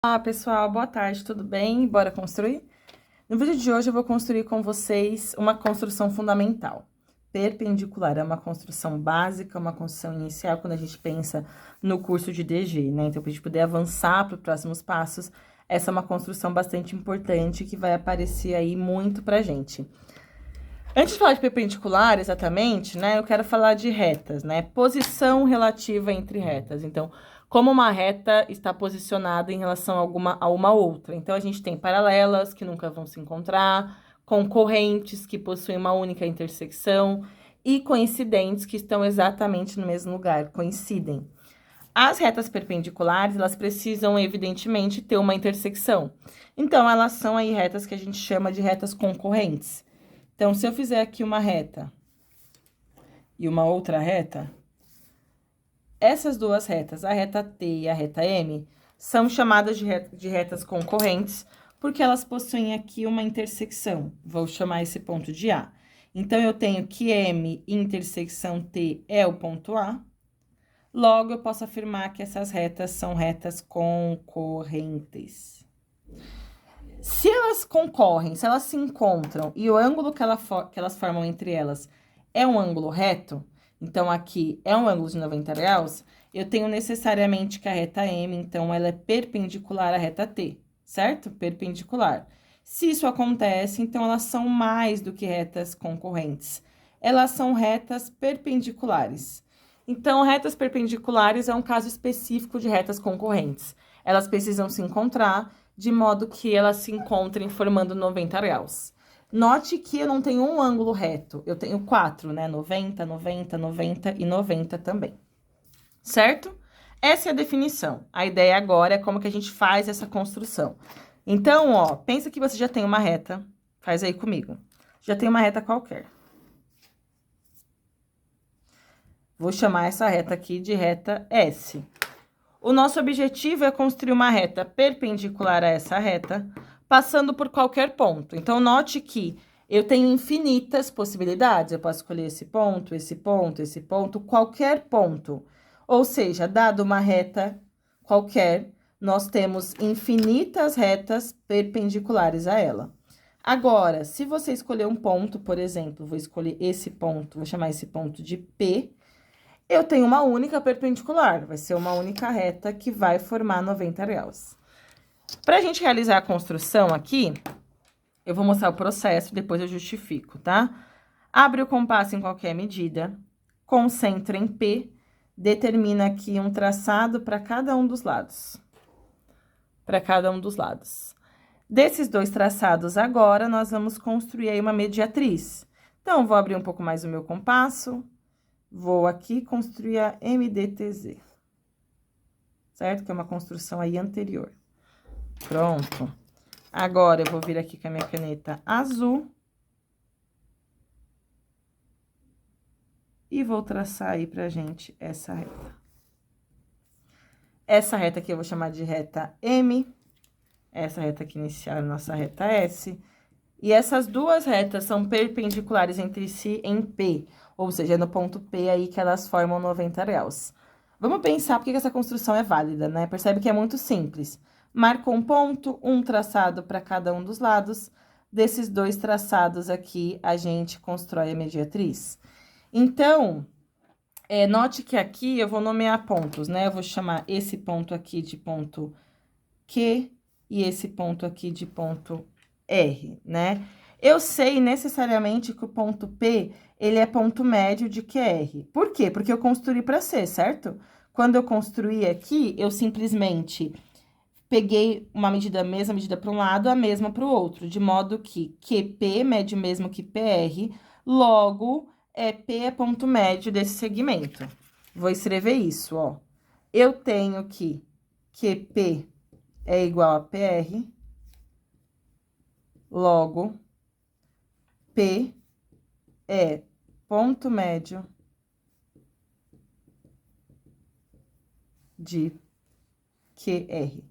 Olá, pessoal, boa tarde, tudo bem? Bora construir? No vídeo de hoje eu vou construir com vocês uma construção fundamental. Perpendicular é uma construção básica, uma construção inicial quando a gente pensa no curso de DG, né? Então, para a gente poder avançar para os próximos passos, essa é uma construção bastante importante que vai aparecer aí muito pra gente. Antes de falar de perpendicular, exatamente, né? Eu quero falar de retas, né? Posição relativa entre retas. Então, como uma reta está posicionada em relação a uma outra. Então, a gente tem paralelas, que nunca vão se encontrar, concorrentes, que possuem uma única intersecção, e coincidentes, que estão exatamente no mesmo lugar, coincidem. As retas perpendiculares, elas precisam, evidentemente, ter uma intersecção. Então, elas são aí retas que a gente chama de retas concorrentes. Então, se eu fizer aqui uma reta e uma outra reta, essas duas retas, a reta T e a reta M, são chamadas de retas concorrentes, porque elas possuem aqui uma intersecção. Vou chamar esse ponto de A. Então, eu tenho que M intersecção T é o ponto A. Logo, eu posso afirmar que essas retas são retas concorrentes. Se elas concorrem, se elas se encontram e o ângulo que elas formam entre elas é um ângulo reto, então aqui é um ângulo de 90 graus, eu tenho necessariamente que a reta M, então, ela é perpendicular à reta T, certo? Perpendicular. Se isso acontece, então, elas são mais do que retas concorrentes. Elas são retas perpendiculares. Então, retas perpendiculares é um caso específico de retas concorrentes. Elas precisam se encontrar de modo que elas se encontrem formando 90 graus. Note que eu não tenho um ângulo reto, eu tenho 4, né? 90, 90, 90 e 90 também. Certo? Essa é a definição. A ideia agora é como que a gente faz essa construção. Então, ó, pensa que você já tem uma reta, faz aí comigo. Já tem uma reta qualquer. Vou chamar essa reta aqui de reta S. O nosso objetivo é construir uma reta perpendicular a essa reta, passando por qualquer ponto. Então, note que eu tenho infinitas possibilidades. Eu posso escolher esse ponto, esse ponto, esse ponto, qualquer ponto. Ou seja, dado uma reta qualquer, nós temos infinitas retas perpendiculares a ela. Agora, se você escolher um ponto, por exemplo, vou escolher esse ponto, vou chamar esse ponto de P, eu tenho uma única perpendicular, vai ser uma única reta que vai formar 90 graus. Para a gente realizar a construção aqui, eu vou mostrar o processo, depois eu justifico, tá? Abre o compasso em qualquer medida, concentra em P, determina aqui um traçado para cada um dos lados. Para cada um dos lados. Desses dois traçados agora, nós vamos construir aí uma mediatriz. Então, vou abrir um pouco mais o meu compasso. Vou aqui construir a MDTZ, certo? Que é uma construção aí anterior. Pronto. Agora, eu vou vir aqui com a minha caneta azul. E vou traçar aí pra gente essa reta. Essa reta aqui eu vou chamar de reta M. Essa reta aqui inicial é a nossa reta S. E essas duas retas são perpendiculares entre si em P, ou seja, no ponto P aí que elas formam 90 graus. Vamos pensar por que essa construção é válida, né? Percebe que é muito simples. Marca um ponto, um traçado para cada um dos lados. Desses dois traçados aqui, a gente constrói a mediatriz. Então, note que aqui eu vou nomear pontos, né? Eu vou chamar esse ponto aqui de ponto Q e esse ponto aqui de ponto R, né? Eu sei necessariamente que o ponto P, ele é ponto médio de QR. Por quê? Porque eu construí para C, certo? Quando eu construí aqui, eu simplesmente peguei uma medida, a mesma medida para um lado, a mesma para o outro, de modo que QP mede o mesmo que PR, logo, P é ponto médio desse segmento. Vou escrever isso, ó. Eu tenho que QP é igual a PR, logo, P é ponto médio de QR.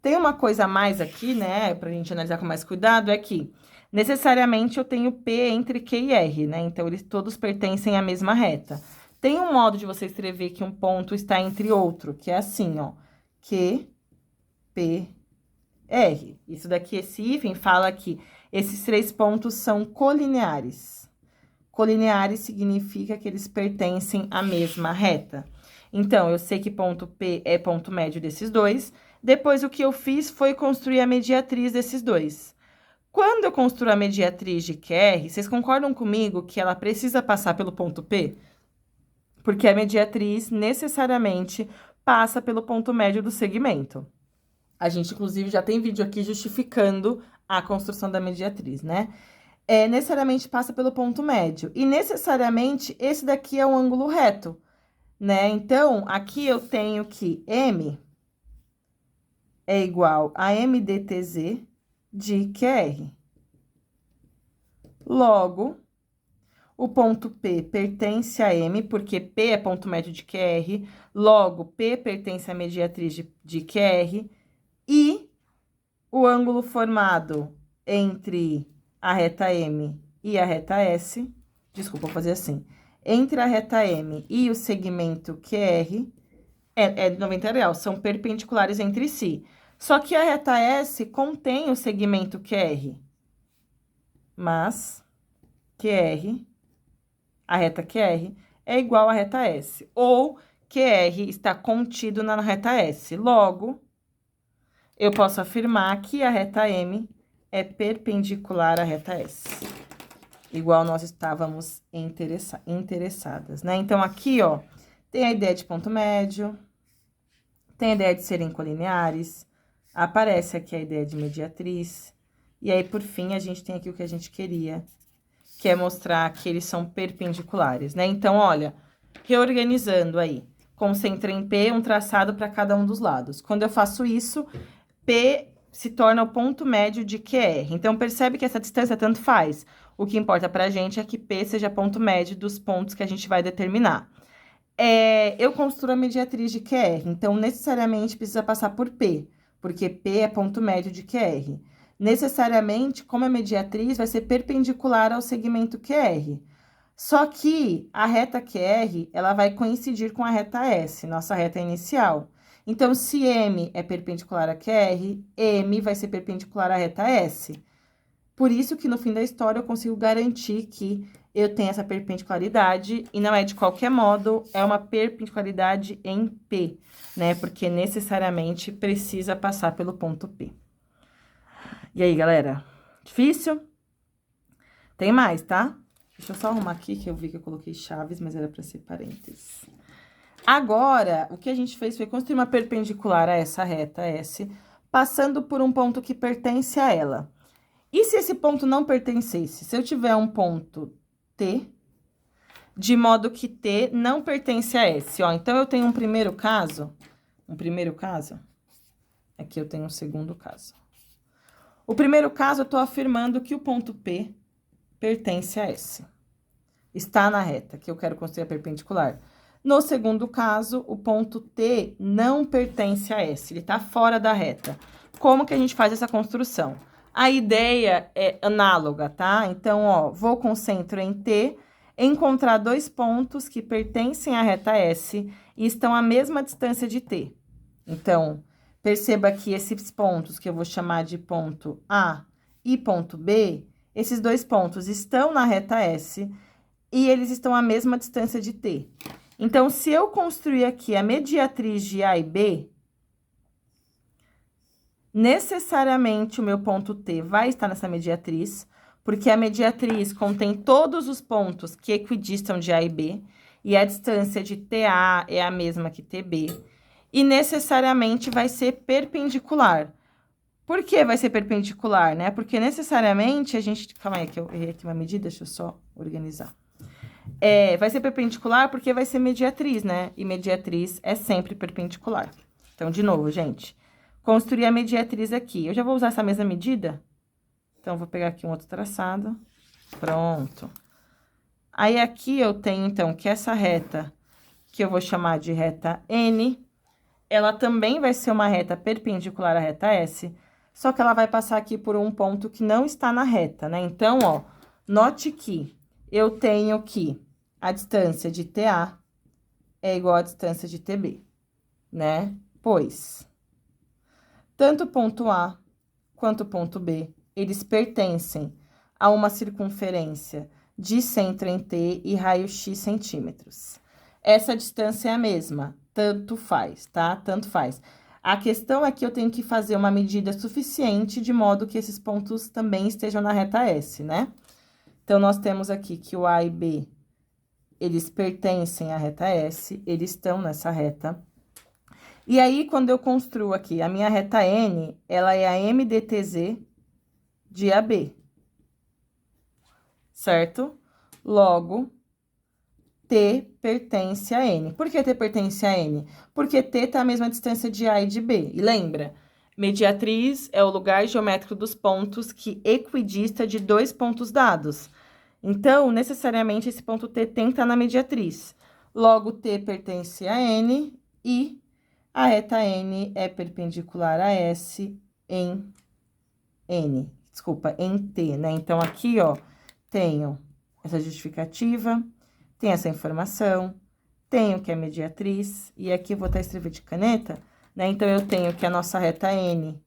Tem uma coisa a mais aqui, né, pra gente analisar com mais cuidado, é que necessariamente eu tenho P entre Q e R, né, então eles todos pertencem à mesma reta. Tem um modo de você escrever que um ponto está entre outro, que é assim, ó, Q, P, R. Isso daqui, esse hífen, fala que esses 3 pontos são colineares. Colineares significa que eles pertencem à mesma reta. Então, eu sei que ponto P é ponto médio desses dois. Depois, o que eu fiz foi construir a mediatriz desses dois. Quando eu construo a mediatriz de QR, vocês concordam comigo que ela precisa passar pelo ponto P? Porque a mediatriz necessariamente passa pelo ponto médio do segmento. A gente, inclusive, já tem vídeo aqui justificando a construção da mediatriz, né? Necessariamente passa pelo ponto médio. E necessariamente esse daqui é um ângulo reto, né? Então, aqui eu tenho que M é igual a MDTZ de QR. Logo, o ponto P pertence a M, porque P é ponto médio de QR. Logo, P pertence à mediatriz de QR. E o ângulo formado entre a reta M e a reta S, desculpa, vou fazer assim, entre a reta M e o segmento QR é de 90 graus, são perpendiculares entre si. Só que a reta S contém o segmento QR, mas a reta QR é igual à reta S, ou QR está contido na reta S. Logo, eu posso afirmar que a reta M é perpendicular à reta S, igual nós estávamos interessadas, né? Então, aqui, ó, tem a ideia de ponto médio, tem a ideia de serem colineares, aparece aqui a ideia de mediatriz, e aí, por fim, a gente tem aqui o que a gente queria, que é mostrar que eles são perpendiculares, né? Então, olha, reorganizando aí, concentra em P um traçado para cada um dos lados. Quando eu faço isso, P se torna o ponto médio de QR. Então, percebe que essa distância tanto faz. O que importa pra gente é que P seja ponto médio dos pontos que a gente vai determinar. Eu construo a mediatriz de QR, então, necessariamente precisa passar por P, porque P é ponto médio de QR. Necessariamente, como é mediatriz, vai ser perpendicular ao segmento QR. Só que a reta QR, ela vai coincidir com a reta S, nossa reta inicial. Então, se M é perpendicular a QR, M vai ser perpendicular à reta S. Por isso que no fim da história eu consigo garantir que eu tenho essa perpendicularidade, e não é de qualquer modo, é uma perpendicularidade em P, né? Porque necessariamente precisa passar pelo ponto P. E aí, galera? Difícil? Tem mais, tá? Deixa eu só arrumar aqui, que eu vi que eu coloquei chaves, mas era para ser parênteses. Agora, o que a gente fez foi construir uma perpendicular a essa reta S, passando por um ponto que pertence a ela. E se esse ponto não pertencesse? Se eu tiver um ponto T, de modo que T não pertence a S, ó. Então, eu tenho um primeiro caso, aqui eu tenho um segundo caso. O primeiro caso, eu tô afirmando que o ponto P pertence a S. Está na reta, que eu quero construir a perpendicular. No segundo caso, o ponto T não pertence a S, ele tá fora da reta. Como que a gente faz essa construção? A ideia é análoga, tá? Então, ó, vou com centro em T, encontrar 2 pontos que pertencem à reta S e estão à mesma distância de T. Então, perceba que esses pontos, que eu vou chamar de ponto A e ponto B, esses 2 pontos estão na reta S e eles estão à mesma distância de T. Então, se eu construir aqui a mediatriz de A e B, necessariamente o meu ponto T vai estar nessa mediatriz, porque a mediatriz contém todos os pontos que equidistam de A e B, e a distância de TA é a mesma que TB, e necessariamente vai ser perpendicular. Por que vai ser perpendicular, né? Porque necessariamente a gente... Calma aí, que eu errei aqui uma medida, deixa eu só organizar. Vai ser perpendicular porque vai ser mediatriz, né? E mediatriz é sempre perpendicular. Então, de novo, gente, construir a mediatriz aqui. Eu já vou usar essa mesma medida? Então, vou pegar aqui um outro traçado. Pronto. Aí, aqui eu tenho, então, que essa reta, que eu vou chamar de reta N, ela também vai ser uma reta perpendicular à reta S, só que ela vai passar aqui por um ponto que não está na reta, né? Então, ó, note que eu tenho que a distância de TA é igual à distância de TB, né? Pois tanto o ponto A quanto o ponto B, eles pertencem a uma circunferência de centro em T e raio X centímetros. Essa distância é a mesma, tanto faz, tá? Tanto faz. A questão é que eu tenho que fazer uma medida suficiente de modo que esses pontos também estejam na reta S, né? Então, nós temos aqui que o A e B, eles pertencem à reta S, eles estão nessa reta. E aí, quando eu construo aqui a minha reta N, ela é a MDTZ de AB, certo? Logo, T pertence a N. Por que T pertence a N? Porque T tá a mesma distância de A e de B. E lembra, mediatriz é o lugar geométrico dos pontos que equidista de dois pontos dados. Então, necessariamente, esse ponto T tem que estar na mediatriz. Logo, T pertence a N e a reta N é perpendicular a S em N. Desculpa, em T, né? Então, aqui, ó, tenho essa justificativa, tem essa informação, tenho que é mediatriz, e aqui eu vou estar escrevendo de caneta, né? Então, eu tenho que a nossa reta N,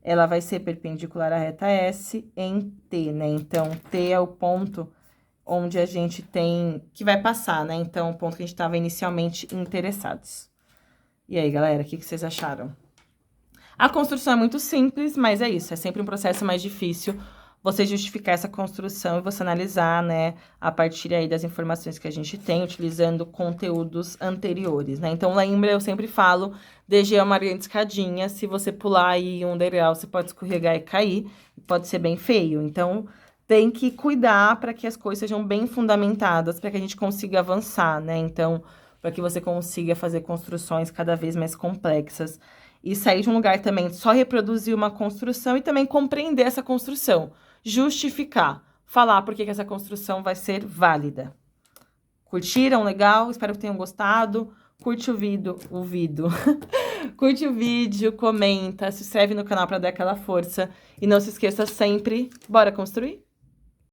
ela vai ser perpendicular à reta S em T, né? Então, T é o ponto onde a gente tem, que vai passar, né? Então, o ponto que a gente estava inicialmente interessados. E aí, galera, o que vocês acharam? A construção é muito simples, mas é isso, é sempre um processo mais difícil você justificar essa construção e você analisar, né, a partir aí das informações que a gente tem, utilizando conteúdos anteriores, né? Então, lembra, eu sempre falo, DG é uma grande escadinha, se você pular aí um degrau, você pode escorregar e cair, pode ser bem feio. Então, tem que cuidar para que as coisas sejam bem fundamentadas, para que a gente consiga avançar, né? Então, para que você consiga fazer construções cada vez mais complexas e sair de um lugar também só reproduzir uma construção e também compreender essa construção, justificar, falar por que essa construção vai ser válida. Curtiram? Legal? Espero que tenham gostado. Curte o vídeo, curte o vídeo, comenta, se inscreve no canal para dar aquela força e não se esqueça sempre, bora construir?